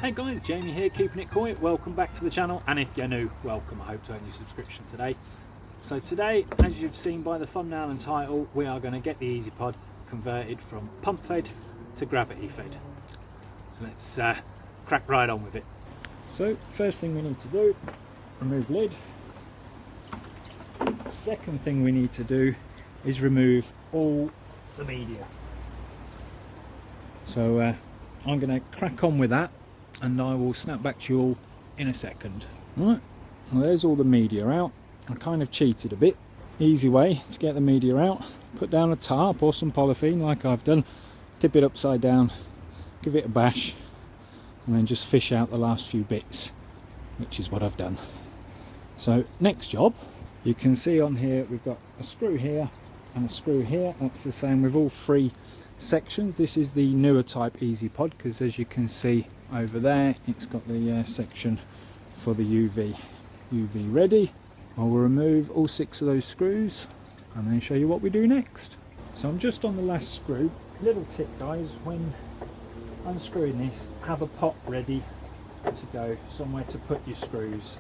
Hey guys, Jamie here, keeping it koi. Welcome back to the channel, and if you're new, welcome. I hope to earn your subscription today. So today, as you've seen by the thumbnail and title, we are going to get the Eazypod converted from pump fed to gravity fed. So let's crack right on with it. So first thing we need to do, remove lid. Second thing we need to do is remove all the media. So I'm going to crack on with that, and I will snap back to you all in a second. Right, well, there's all the media out. I kind of cheated a bit. Easy way to get the media out: put down a tarp or some polythene like I've done, tip it upside down, give it a bash, and then just fish out the last few bits, which is what I've done. So next job, you can see on here we've got a screw here and a screw here. That's the same with all three sections. This is the newer type Eazypod, because as you can see over there, it's got the section for the UV ready. I will remove all 6 of those screws and then show you what we do next. So I'm just on the last screw. Little tip guys, when unscrewing this, have a pot ready to go, somewhere to put your screws,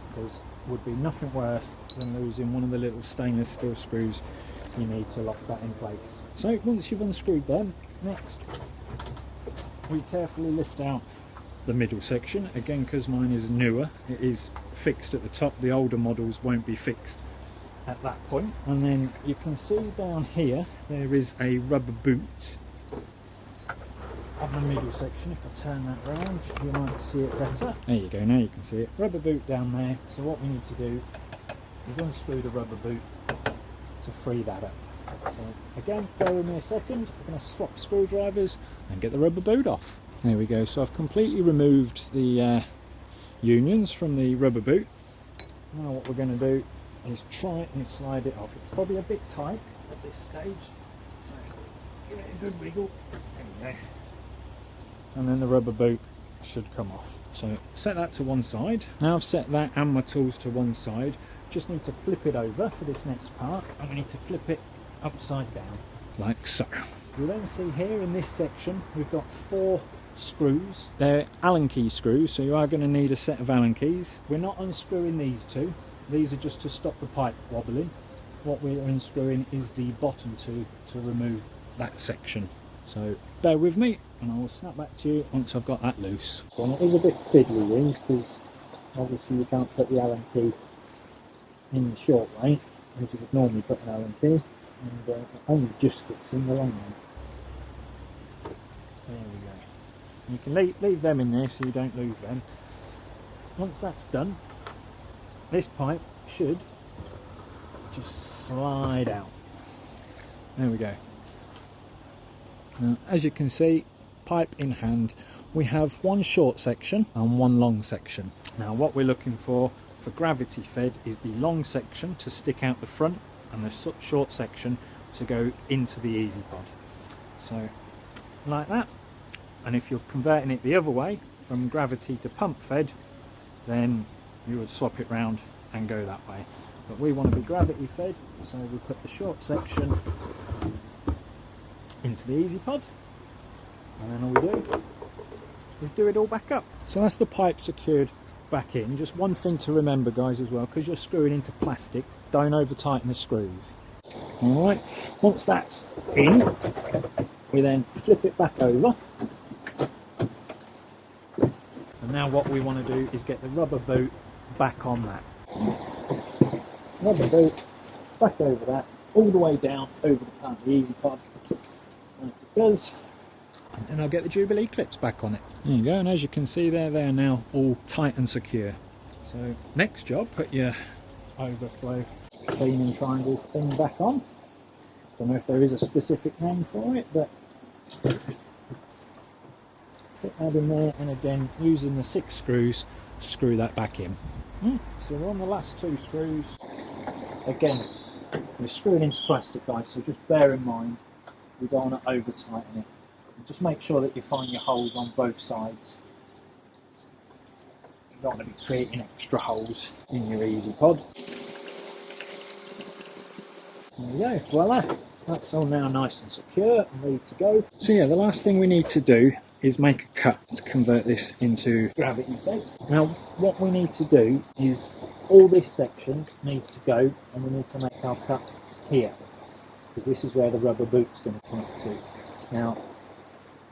because it would be nothing worse than losing one of the little stainless steel screws you need to lock that in place. So once you've unscrewed them, next we carefully lift out the middle section. Again, because mine is newer, it is fixed at the top. The older models won't be fixed at that point. And then you can see down here there is a rubber boot on the middle section. If I turn that around, you might see it better. There you go, now you can see it. Rubber boot down there. So what we need to do is unscrew the rubber boot to free that up. So again, bear with me a second. I'm going to swap screwdrivers and get the rubber boot off. There we go. So I've completely removed the unions from the rubber boot. Now what we're going to do is try and slide it off. It's probably a bit tight at this stage, so give it a good wiggle. There we go. And then the rubber boot should come off. So set that to one side. Now I've set that and my tools to one side. Just need to flip it over for this next part, and we need to flip it upside down like so. You'll then see here in this section we've got 4 screws. They're Allen key screws, so you are going to need a set of Allen keys. We're not unscrewing these 2. These are just to stop the pipe wobbling. What we're unscrewing is the bottom 2 to remove that section. So bear with me and I will snap back to you once I've got that loose. So it is a bit fiddly these, because obviously you can't put the Allen key in the short way as you would normally put an Allen key, and it only just fits in the long way. There we go. You can leave them in there so you don't lose them. Once that's done, this pipe should just slide out. There we go. Now, as you can see, pipe in hand, we have one short section and one long section. Now what we're looking for gravity fed is the long section to stick out the front and the short section to go into the Eazypod. So like that. And if you're converting it the other way, from gravity to pump fed, then you would swap it round and go that way. But we want to be gravity fed, so we put the short section into the Eazypod, and then all we do is do it all back up. So that's the pipe secured back in. Just one thing to remember guys as well, because you're screwing into plastic, don't over tighten the screws. Alright, once that's in, we then flip it back over, and now what we want to do is get the rubber boot back on that. Rubber boot back over that, all the way down over the part of the Eazypod, like it does. And then I'll get the Jubilee clips back on it. There you go, and as you can see there, they are now all tight and secure. So next job, put your overflow cleaning triangle thing back on. Don't know if there is a specific name for it, but fit that in there, and again, using the 6 screws, screw that back in. So we're on the last 2 screws. Again, we're screwing into plastic guys, so just bear in mind we don't want to over tighten it. Just make sure that you find your holes on both sides. You don't want to be creating extra holes in your Eazypod. There we go, voila! That's all now nice and secure and ready to go. So yeah, the last thing we need to do is make a cut to convert this into gravity fed. Now what we need to do is all this section needs to go, and we need to make our cut here, because this is where the rubber boot's going to connect to. Now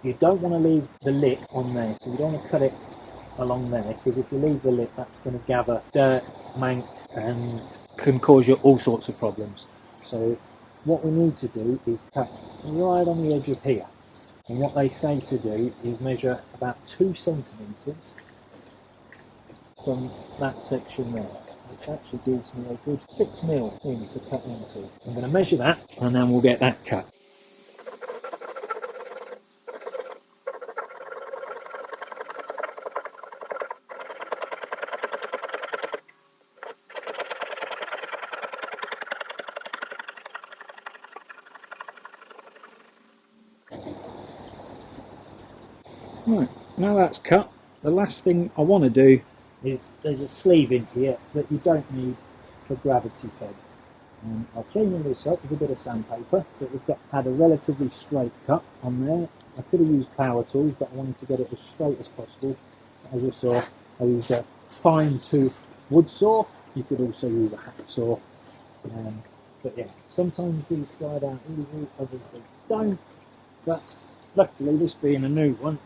you don't want to leave the lip on there, so you don't want to cut it along there, because if you leave the lip, that's going to gather dirt, mank, and can cause you all sorts of problems. So what we need to do is cut right on the edge of here, and what they say to do is measure about 2 centimetres from that section there, which actually gives me a good 6 mil in to cut into. I'm going to measure that, and then we'll get that cut. Right, now that's cut, the last thing I want to do is there's a sleeve in here that you don't need for gravity fed. I'll clean this up with a bit of sandpaper, but we've had a relatively straight cut on there. I could have used power tools, but I wanted to get it as straight as possible. So as you saw, I used a fine tooth wood saw. You could also use a hacksaw. But yeah, sometimes these slide out easy, others they don't. But luckily, this being a new one,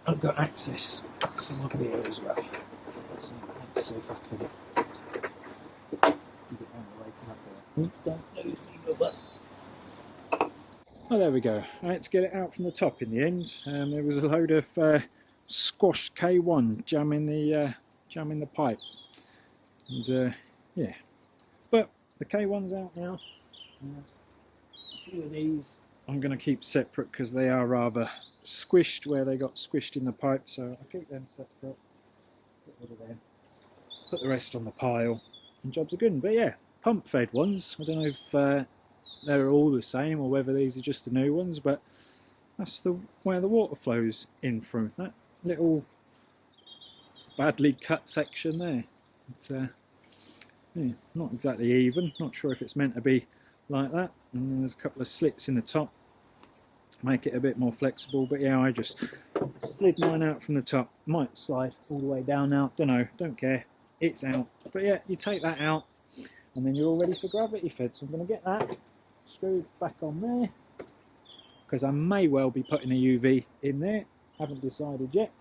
I've got access from up here as well. So let's see if I can get it out away from up there. Don't lose me, rubber. Oh, there we go. Let's get it out from the top in the end. There was a load of squashed K1 jamming the pipe, and yeah. But the K1's out now. A few of these I'm going to keep separate because they are rather squished where they got squished in the pipe, so I'll keep them separate, get rid of them, put the rest on the pile, and jobs are good. But yeah, pump fed ones, I don't know if they're all the same or whether these are just the new ones, but that's where the water flows in from, that little badly cut section there. It's yeah, not exactly even, not sure if it's meant to be like that, and then there's a couple of slits in the top make it a bit more flexible. But yeah, I just slid mine out from the top, might slide all the way down now, don't know, don't care, it's out. But yeah, you take that out and then you're all ready for gravity fed. So I'm going to get that screwed back on there, because I may well be putting a UV in there, haven't decided yet.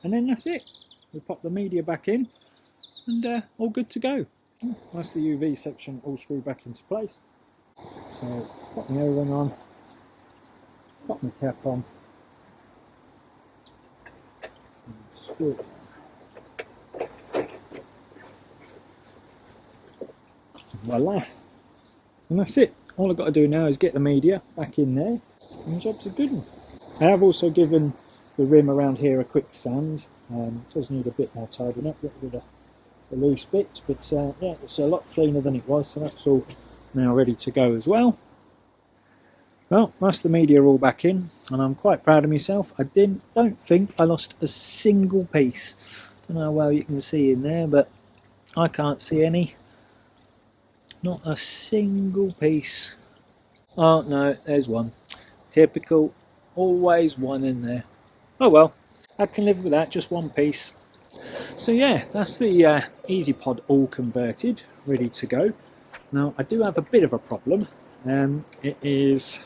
And then that's it, we pop the media back in and all good to go. That's the UV section all screwed back into place. So pop my O-ring on, pop my cap on, and screw it on. Voila! And that's it. All I've got to do now is get the media back in there and the job's a good one. I have also given the rim around here a quick sand. Does need a bit more tidying up, get rid of the loose bits, but yeah, it's a lot cleaner than it was, so that's all now ready to go as well. Well, that's the media all back in, and I'm quite proud of myself. I don't think I lost a single piece. Don't know how well you can see in there, but I can't see any. Not a single piece. Oh no, there's one. Typical, always one in there. Oh well, I can live with that, just one piece. So yeah, that's the Eazypod all converted, ready to go. Now I do have a bit of a problem. It is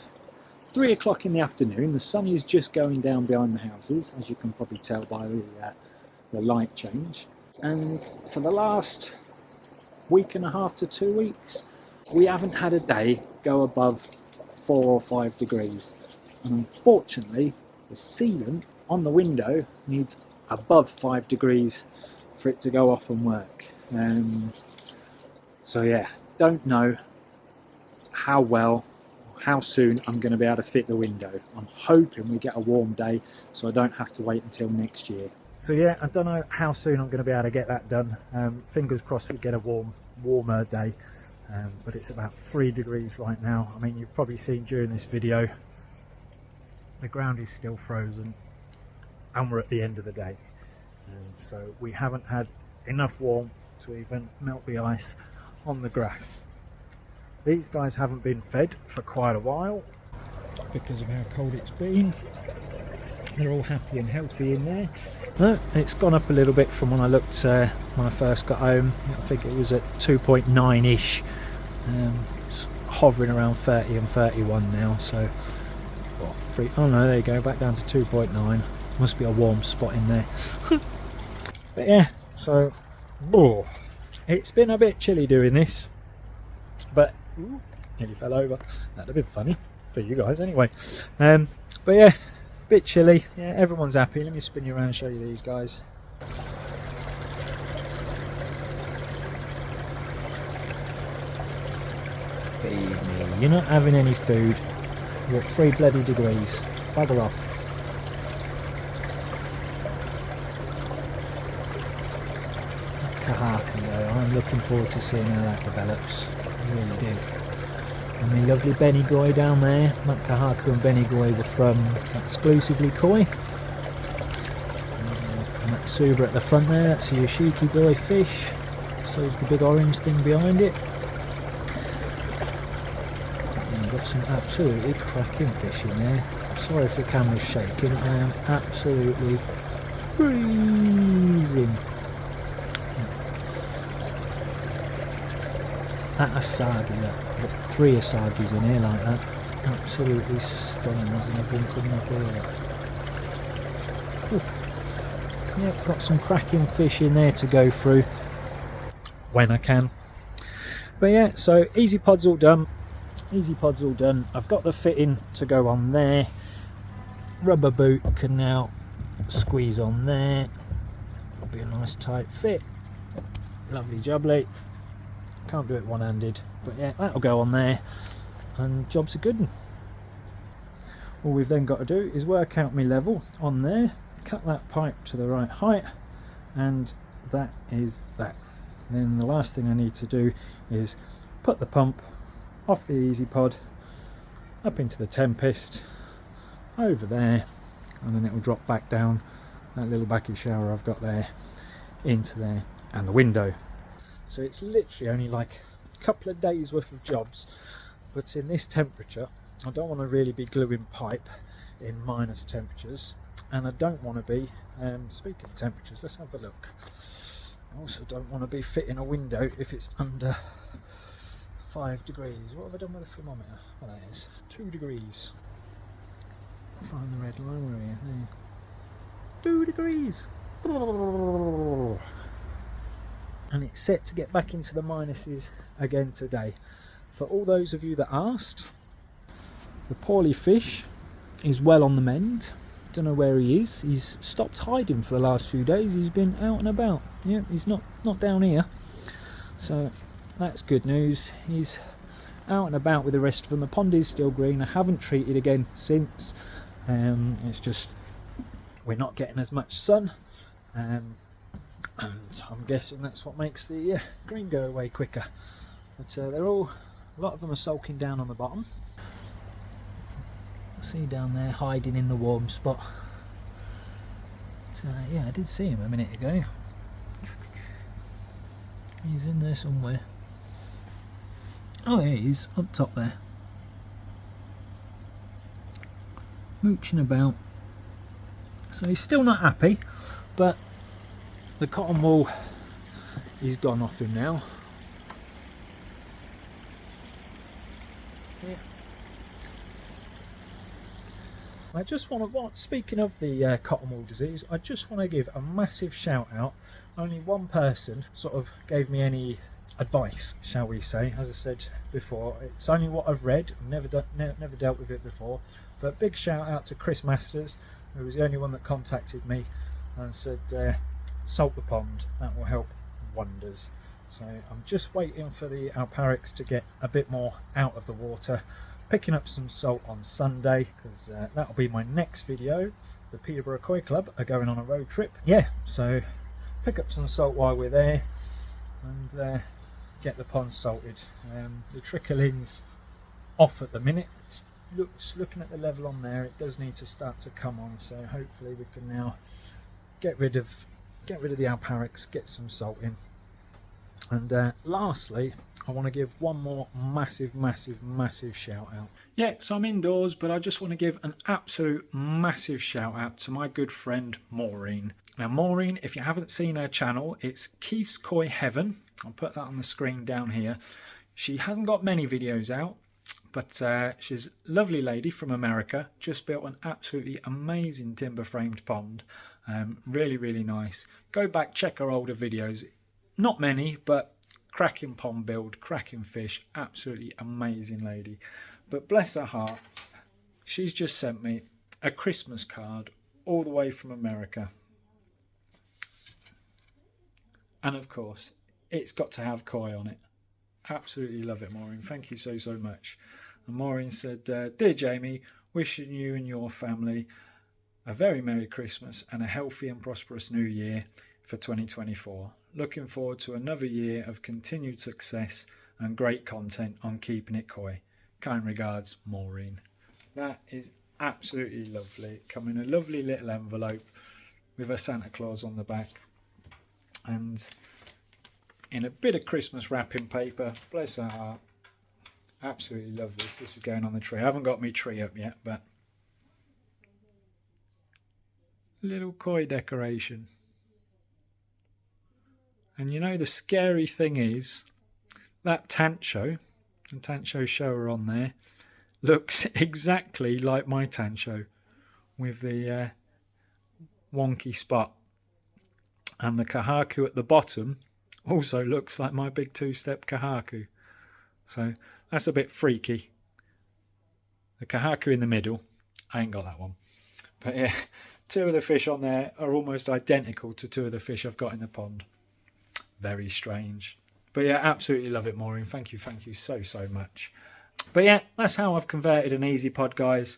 3 o'clock in the afternoon, the sun is just going down behind the houses, as you can probably tell by the light change. And for the last week and a half to 2 weeks, we haven't had a day go above 4 or 5 degrees. And unfortunately, the sealant on the window needs above 5 degrees for it to go off and work. So yeah, don't know how soon I'm going to be able to fit the window. I'm hoping we get a warm day so I don't have to wait until next year. So yeah, I don't know how soon I'm going to be able to get that done. Fingers crossed we get a warmer day, but it's about 3 degrees right now. I mean, you've probably seen during this video the ground is still frozen and we're at the end of the day, so we haven't had enough warmth to even melt the ice on the grass. These guys haven't been fed for quite a while because of how cold it's been. they're all happy and healthy in there. It's gone up a little bit from when I looked when I first got home. I think it was at 2.9-ish. It's hovering around 30 and 31 now, so oh no, there you go, back down to 2.9. Must be a warm spot in there. But yeah, so it's been a bit chilly doing this, but nearly fell over. That'd have been funny for you guys anyway. But yeah, a bit chilly. Yeah, everyone's happy. Let me spin you around and show you these guys. Feed me. You're not having any food. You're at 3 bloody degrees. Bugger off. Kahaka though, I'm looking forward to seeing how that develops. I really do. And the lovely Benny Goy down there. Matt Kahaka and Benny Goy were from exclusively koi. And that Suba at the front there, that's a Yoshiki Goy fish. So is the big orange thing behind it. And you've got some absolutely cracking fish in there. Sorry if the camera's shaking, I am absolutely freezing. That asagi, got 3 asagis in here like that. Absolutely stunning, isn't it? Couldn't I feel it? Yeah, got some cracking fish in there to go through when I can. But yeah, so Eazypod's all done. Eazypod's all done. I've got the fitting to go on there. Rubber boot can now squeeze on there. It'll be a nice tight fit. Lovely jubbly. Can't do it one-handed, but yeah, that'll go on there and job's a good one. All we've then got to do is work out my level on there, cut that pipe to the right height, and that is that. Then the last thing I need to do is put the pump off the Eazypod up into the Tempest over there, and then it will drop back down that little Bakki shower I've got there into there and the window. So it's literally only like a couple of days worth of jobs, but in this temperature I don't want to really be gluing pipe in minus temperatures, and I don't want to be, speaking of temperatures, let's have a look. I also don't want to be fitting a window if it's under 5 degrees. What have I done with the thermometer? Well, that is 2 degrees. Find the red line, where are you? There. 2 degrees. And it's set to get back into the minuses again today. For all those of you that asked, the poorly fish is well on the mend. Don't know where he is. He's stopped hiding for the last few days. He's been out and about. Yeah, he's not down here, so that's good news. He's out and about with the rest of them. The pond is still green. I haven't treated again since. It's just we're not getting as much sun. And I'm guessing that's what makes the green go away quicker. But they're all, a lot of them are sulking down on the bottom. See down there hiding in the warm spot. But, yeah, I did see him a minute ago. He's in there somewhere. Oh, yeah, he's up top there. Mooching about. So he's still not happy, but the cotton wool is gone off him now. Yeah. I just want to, speaking of the cotton wool disease, I just want to give a massive shout out. Only one person sort of gave me any advice, shall we say. As I said before, it's only what I've read. I've never dealt with it before. But big shout out to Chris Masters, who was the only one that contacted me and said, salt the pond, that will help wonders. So I'm just waiting for the alparics to get a bit more out of the water, picking up some salt on Sunday, because that'll be my next video. The Peterborough Koi Club are going on a road trip. Yeah, so pick up some salt while we're there and get the pond salted. The trickle-in's off at the minute. Looking at the level on there, it does need to start to come on, so hopefully we can now get rid of the alparics, get some salt in. And lastly, I want to give one more massive shout out. Yeah, so I'm indoors, but I just want to give an absolute massive shout out to my good friend Maureen. Now Maureen, if you haven't seen her channel, it's Keith's Koi Heaven. I'll put that on the screen down here. She hasn't got many videos out, but she's a lovely lady from America. Just built an absolutely amazing timber framed pond. Really, really nice. Go back, check her older videos. Not many, but cracking pond build, cracking fish, absolutely amazing lady. But bless her heart, she's just sent me a Christmas card all the way from America. And of course, it's got to have koi on it. Absolutely love it, Maureen. Thank you so, so much. And Maureen said, Dear Jamie, wishing you and your family a very Merry Christmas and a healthy and prosperous New Year for 2024. Looking forward to another year of continued success and great content on Keeping It Koi. Kind regards, Maureen. That is absolutely lovely. Come in a lovely little envelope with a Santa Claus on the back. And in a bit of Christmas wrapping paper. Bless her heart. Absolutely love this. This is going on the tree. I haven't got my tree up yet, but little koi decoration. And you know the scary thing is that Tancho, and Tancho shower on there, looks exactly like my Tancho with the wonky spot. And the kahaku at the bottom also looks like my big two-step kahaku. So that's a bit freaky. The kahaku in the middle, I ain't got that one. But yeah, two of the fish on there are almost identical to two of the fish I've got in the pond. Very strange. But yeah, absolutely love it, Maureen. Thank you so, so much. But yeah, that's how I've converted an Eazypod, guys.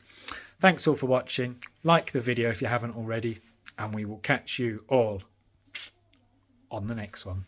Thanks all for watching. Like the video if you haven't already. And we will catch you all on the next one.